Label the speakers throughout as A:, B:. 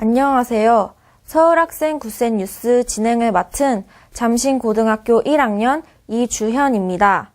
A: 안녕하세요. 서울학생 굿센 뉴스 진행을 맡은 잠신고등학교 1학년 이주현입니다.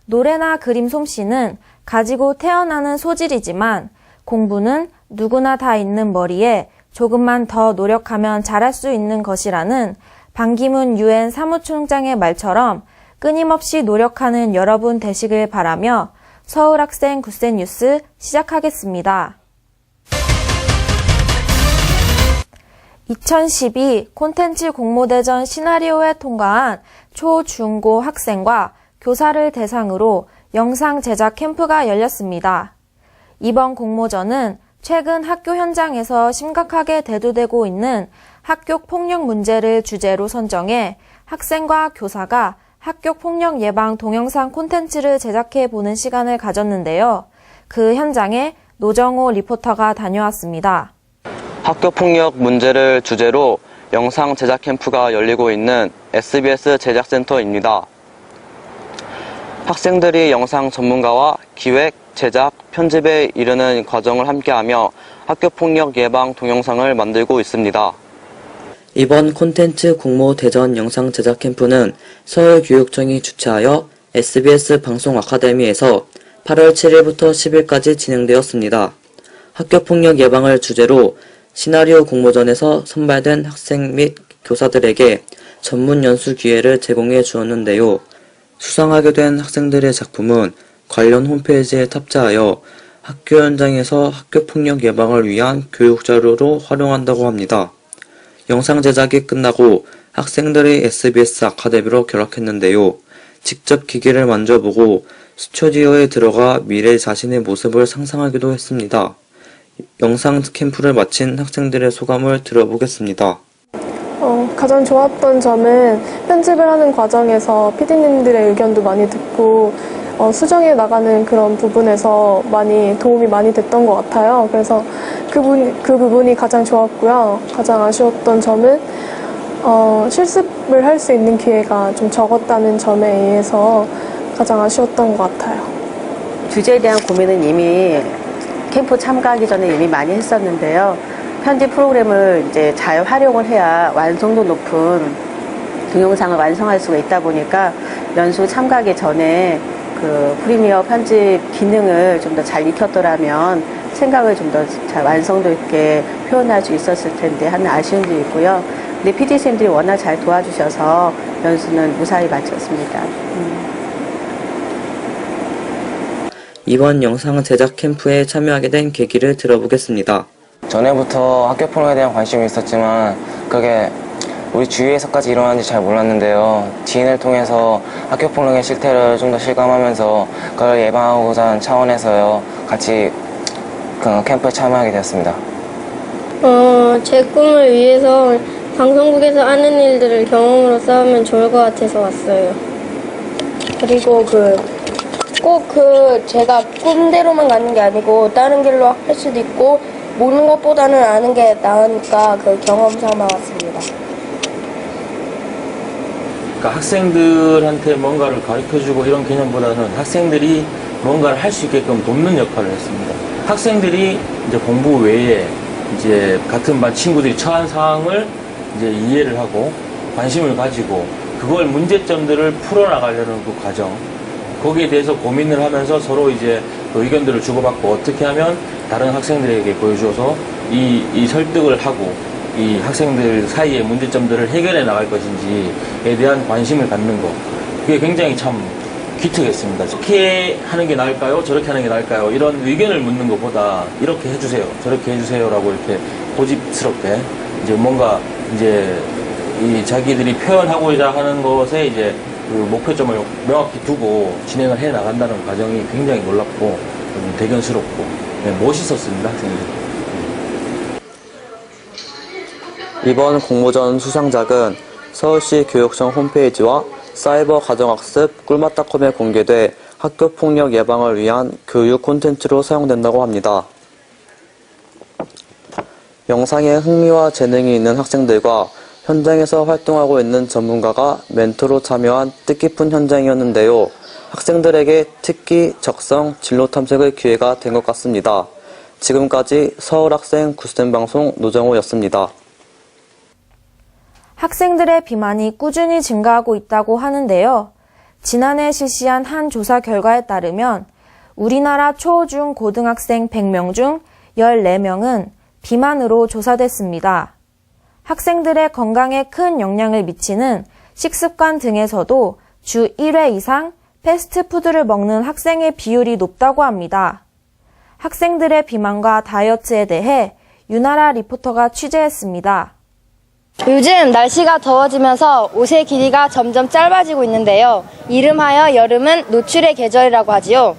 A: 노래나 그림 솜씨는 가지고 태어나는 소질이지만 공부는 누구나 다 있는 머리에 조금만 더 노력하면 잘할 수 있는 것이라는 반기문 UN 사무총장의 말처럼 끊임없이 노력하는 여러분 되시길 바라며 서울학생 굿센 뉴스 시작하겠습니다. 2012 콘텐츠 공모대전 시나리오에 통과한 초, 중, 고 학생과 교사를 대상으로 영상 제작 캠프가 열렸습니다. 이번 공모전은 최근 학교 현장에서 심각하게 대두되고 있는 학교 폭력 문제를 주제로 선정해 학생과 교사가 학교 폭력 예방 동영상 콘텐츠를 제작해 보는 시간을 가졌는데요. 그 현장에 노정호 리포터가 다녀왔습니다.
B: 학교폭력 문제를 주제로 영상 제작 캠프가 열리고 있는 SBS 제작센터입니다. 학생들이 영상 전문가와 기획, 제작, 편집에 이르는 과정을 함께하며 학교폭력 예방 동영상을 만들고 있습니다. 이번 콘텐츠 공모 대전 영상 제작 캠프는 서울교육청이 주최하여 SBS 방송 아카데미에서 8월 7일부터 10일까지 진행되었습니다. 학교폭력 예방을 주제로 시나리오 공모전에서 선발된 학생 및 교사들에게 전문 연수 기회를 제공해 주었는데요. 수상하게 된 학생들의 작품은 관련 홈페이지에 탑재하여 학교 현장에서 학교폭력 예방을 위한 교육자료로 활용한다고 합니다. 영상 제작이 끝나고 학생들이 SBS 아카데미로 결학했는데요. 직접 기기를 만져보고 스튜디오에 들어가 미래 자신의 모습을 상상하기도 했습니다. 영상 캠프를 마친 학생들의 소감을 들어보겠습니다.
C: 가장 좋았던 점은 편집을 하는 과정에서 PD님들의 의견도 많이 듣고 수정해 나가는 그런 부분에서 도움이 많이 됐던 것 같아요. 그래서 그 부분이 가장 좋았고요. 가장 아쉬웠던 점은 실습을 할 수 있는 기회가 좀 적었다는 점에 의해서 가장 아쉬웠던 것 같아요.
D: 주제에 대한 고민은 이미 캠프 참가하기 전에 이미 많이 했었는데요. 편집 프로그램을 이제 잘 활용을 해야 완성도 높은 동영상을 완성할 수가 있다 보니까 연수 참가하기 전에 그 프리미어 편집 기능을 좀 더 잘 익혔더라면 생각을 좀 더 잘 완성도 있게 표현할 수 있었을 텐데 하는 아쉬움도 있고요. 근데 PD쌤들이 워낙 잘 도와주셔서 연수는 무사히 마쳤습니다.
B: 이번 영상 제작 캠프에 참여하게 된 계기를 들어보겠습니다.
E: 전에부터 학교폭력에 대한 관심이 있었지만 그게 우리 주위에서까지 일어나는지 잘 몰랐는데요. 지인을 통해서 학교폭력의 실태를 좀 더 실감하면서 그걸 예방하고자 하는 차원에서요. 같이 그 캠프에 참여하게 되었습니다.
F: 제 꿈을 위해서 방송국에서 하는 일들을 경험으로 쌓으면 좋을 것 같아서 왔어요. 그리고 꼭 제가 꿈대로만 가는 게 아니고 다른 길로 할 수도 있고 모르는 것보다는 아는 게 나으니까 그 경험 삼아 왔습니다.
G: 그러니까 학생들한테 뭔가를 가르쳐주고 이런 개념보다는 학생들이 뭔가를 할 수 있게끔 돕는 역할을 했습니다. 학생들이 이제 공부 외에 이제 같은 반 친구들이 처한 상황을 이제 이해를 하고 관심을 가지고 그걸 문제점들을 풀어나가려는 그 과정, 거기에 대해서 고민을 하면서 서로 이제 그 의견들을 주고받고 어떻게 하면 다른 학생들에게 보여줘서 이 설득을 하고 이 학생들 사이의 문제점들을 해결해 나갈 것인지에 대한 관심을 갖는 것, 그게 굉장히 참 기특했습니다. 이렇게 하는 게 나을까요? 저렇게 하는 게 나을까요? 이런 의견을 묻는 것보다 이렇게 해주세요, 저렇게 해주세요라고 이렇게 고집스럽게 이제 뭔가 이제 이 자기들이 표현하고자 하는 것에 이제 그 목표점을 명확히 두고 진행을 해 나간다는 과정이 굉장히 놀랍고 대견스럽고 멋있었습니다, 학생들이.
B: 이번 공모전 수상작은 서울시 교육청 홈페이지와 사이버 가정학습 꿀맛닷컴에 공개돼 학교폭력 예방을 위한 교육 콘텐츠로 사용된다고 합니다. 영상에 흥미와 재능이 있는 학생들과 현장에서 활동하고 있는 전문가가 멘토로 참여한 뜻깊은 현장이었는데요. 학생들에게 특기, 적성, 진로 탐색의 기회가 된 것 같습니다. 지금까지 서울학생 구스텐 방송 노정호였습니다.
A: 학생들의 비만이 꾸준히 증가하고 있다고 하는데요. 지난해 실시한 한 조사 결과에 따르면 우리나라 초, 중, 고등학생 100명 중 14명은 비만으로 조사됐습니다. 학생들의 건강에 큰 영향을 미치는 식습관 등에서도 주 1회 이상 패스트푸드를 먹는 학생의 비율이 높다고 합니다. 학생들의 비만과 다이어트에 대해 윤아라 리포터가 취재했습니다.
F: 요즘 날씨가 더워지면서 옷의 길이가 점점 짧아지고 있는데요. 이름하여 여름은 노출의 계절이라고 하지요.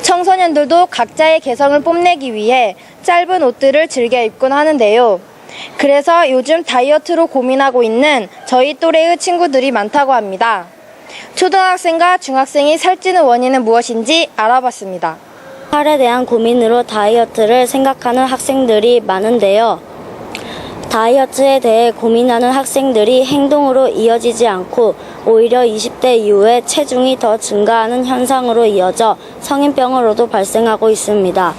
F: 청소년들도 각자의 개성을 뽐내기 위해 짧은 옷들을 즐겨 입곤 하는데요. 그래서 요즘 다이어트로 고민하고 있는 저희 또래의 친구들이 많다고 합니다. 초등학생과 중학생이 살찌는 원인은 무엇인지 알아봤습니다.
H: 살에 대한 고민으로 다이어트를 생각하는 학생들이 많은데요. 다이어트에 대해 고민하는 학생들이 행동으로 이어지지 않고 오히려 20대 이후에 체중이 더 증가하는 현상으로 이어져 성인병으로도 발생하고 있습니다.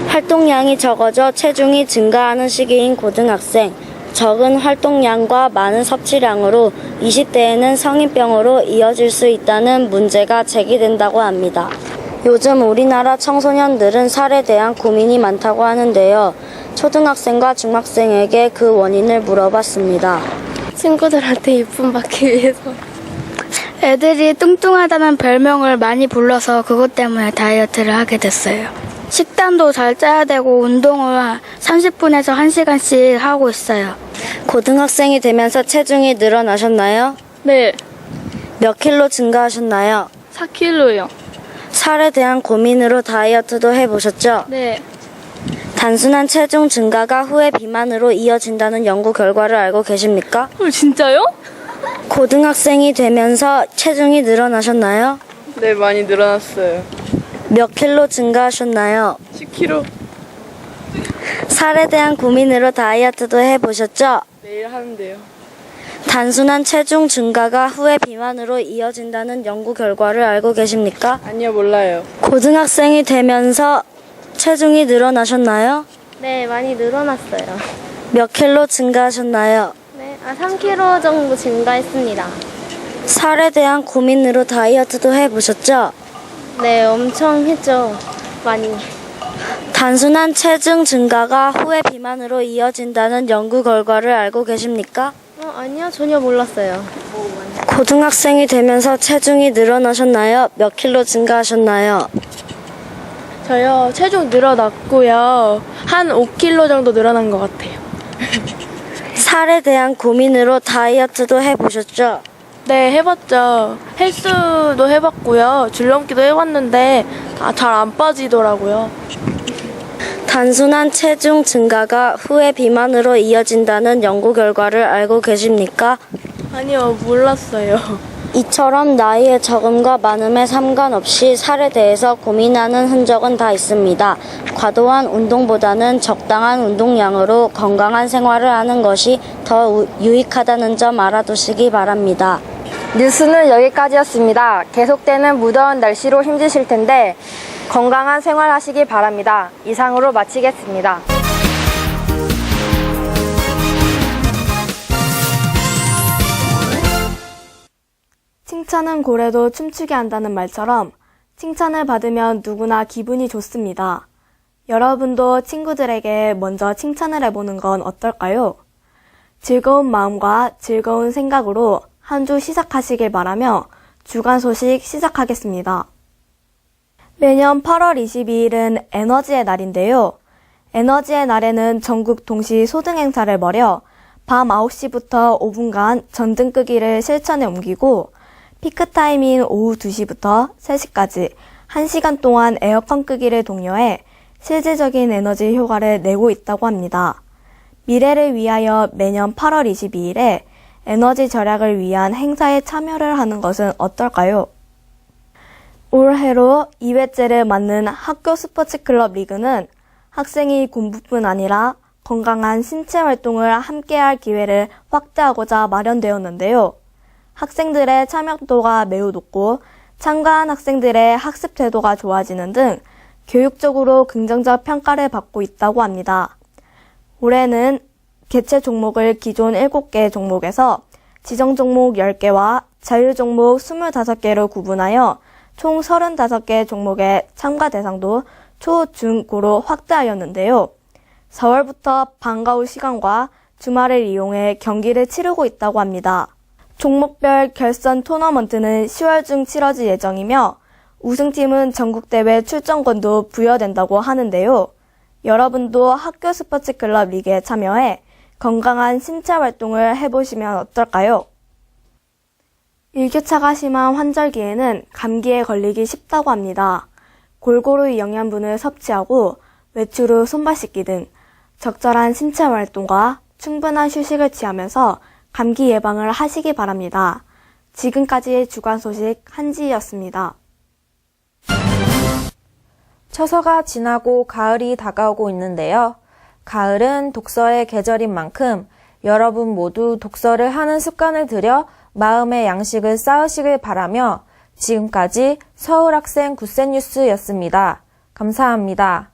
H: 활동량이 적어져 체중이 증가하는 시기인 고등학생, 적은 활동량과 많은 섭취량으로 20대에는 성인병으로 이어질 수 있다는 문제가 제기된다고 합니다. 요즘 우리나라 청소년들은 살에 대한 고민이 많다고 하는데요. 초등학생과 중학생에게 그 원인을 물어봤습니다.
F: 친구들한테 이쁨 받기 위해서. 애들이 뚱뚱하다는 별명을 많이 불러서 그것 때문에 다이어트를 하게 됐어요. 식단도 잘 짜야 되고 운동을 30분에서 1시간씩 하고 있어요.
H: 고등학생이 되면서 체중이 늘어나셨나요?
F: 네,
H: 몇 킬로 증가하셨나요?
F: 4kg요.
H: 살에 대한 고민으로 다이어트도 해보셨죠?
F: 네,
H: 단순한 체중 증가가 후에 비만으로 이어진다는 연구 결과를 알고 계십니까?
F: 진짜요?
H: 고등학생이 되면서 체중이 늘어나셨나요?
C: 네, 많이 늘어났어요.
H: 몇 킬로 증가하셨나요?
C: 10kg
H: 살에 대한 고민으로 다이어트도 해보셨죠?
C: 매일 하는데요.
H: 단순한 체중 증가가 후에 비만으로 이어진다는 연구 결과를 알고 계십니까?
C: 아니요, 몰라요.
H: 고등학생이 되면서 체중이 늘어나셨나요?
F: 네, 많이 늘어났어요.
H: 몇 킬로 증가하셨나요?
F: 네, 3kg 정도 증가했습니다.
H: 살에 대한 고민으로 다이어트도 해보셨죠?
F: 네, 엄청 했죠. 많이.
H: 단순한 체중 증가가 후에 비만으로 이어진다는 연구 결과를 알고 계십니까?
F: 아니요, 전혀 몰랐어요.
H: 고등학생이 되면서 체중이 늘어나셨나요? 몇 킬로 증가하셨나요?
C: 저요, 체중 늘어났고요. 한 5kg 정도 늘어난 것 같아요.
H: 살에 대한 고민으로 다이어트도 해보셨죠?
C: 네, 해봤죠. 헬스도 해봤고요. 줄넘기도 해봤는데 잘 안 빠지더라고요.
H: 단순한 체중 증가가 후에 비만으로 이어진다는 연구 결과를 알고 계십니까?
C: 아니요, 몰랐어요.
H: 이처럼 나이의 적음과 많음에 상관없이 살에 대해서 고민하는 흔적은 다 있습니다. 과도한 운동보다는 적당한 운동량으로 건강한 생활을 하는 것이 더 유익하다는 점 알아두시기 바랍니다.
F: 뉴스는 여기까지였습니다. 계속되는 무더운 날씨로 힘드실 텐데 건강한 생활 하시기 바랍니다. 이상으로 마치겠습니다.
I: 칭찬은 고래도 춤추게 한다는 말처럼 칭찬을 받으면 누구나 기분이 좋습니다. 여러분도 친구들에게 먼저 칭찬을 해보는 건 어떨까요? 즐거운 마음과 즐거운 생각으로 한 주 시작하시길 바라며 주간 소식 시작하겠습니다. 매년 8월 22일은 에너지의 날인데요. 에너지의 날에는 전국 동시 소등 행사를 벌여 밤 9시부터 5분간 전등 끄기를 실천에 옮기고 피크타임인 오후 2시부터 3시까지 1시간 동안 에어컨 끄기를 독려해 실질적인 에너지 효과를 내고 있다고 합니다. 미래를 위하여 매년 8월 22일에 에너지 절약을 위한 행사에 참여를 하는 것은 어떨까요? 올해로 2회째를 맞는 학교 스포츠클럽 리그는 학생이 공부뿐 아니라 건강한 신체 활동을 함께할 기회를 확대하고자 마련되었는데요. 학생들의 참여도가 매우 높고 참가한 학생들의 학습 태도가 좋아지는 등 교육적으로 긍정적 평가를 받고 있다고 합니다. 올해는 개최 종목을 기존 7개 종목에서 지정 종목 10개와 자유 종목 25개로 구분하여 총 35개 종목의 참가 대상도 초, 중, 고로 확대하였는데요. 4월부터 방과 후 시간과 주말을 이용해 경기를 치르고 있다고 합니다. 종목별 결선 토너먼트는 10월 중 치러질 예정이며 우승팀은 전국대회 출전권도 부여된다고 하는데요. 여러분도 학교 스포츠 클럽 리그에 참여해 건강한 신체 활동을 해보시면 어떨까요? 일교차가 심한 환절기에는 감기에 걸리기 쉽다고 합니다. 골고루 영양분을 섭취하고 외출 후 손발 씻기 등 적절한 신체 활동과 충분한 휴식을 취하면서 감기 예방을 하시기 바랍니다. 지금까지의 주간 소식 한지희였습니다.
A: 처서가 지나고 가을이 다가오고 있는데요. 가을은 독서의 계절인 만큼 여러분 모두 독서를 하는 습관을 들여 마음의 양식을 쌓으시길 바라며 지금까지 서울학생 굿센뉴스였습니다. 감사합니다.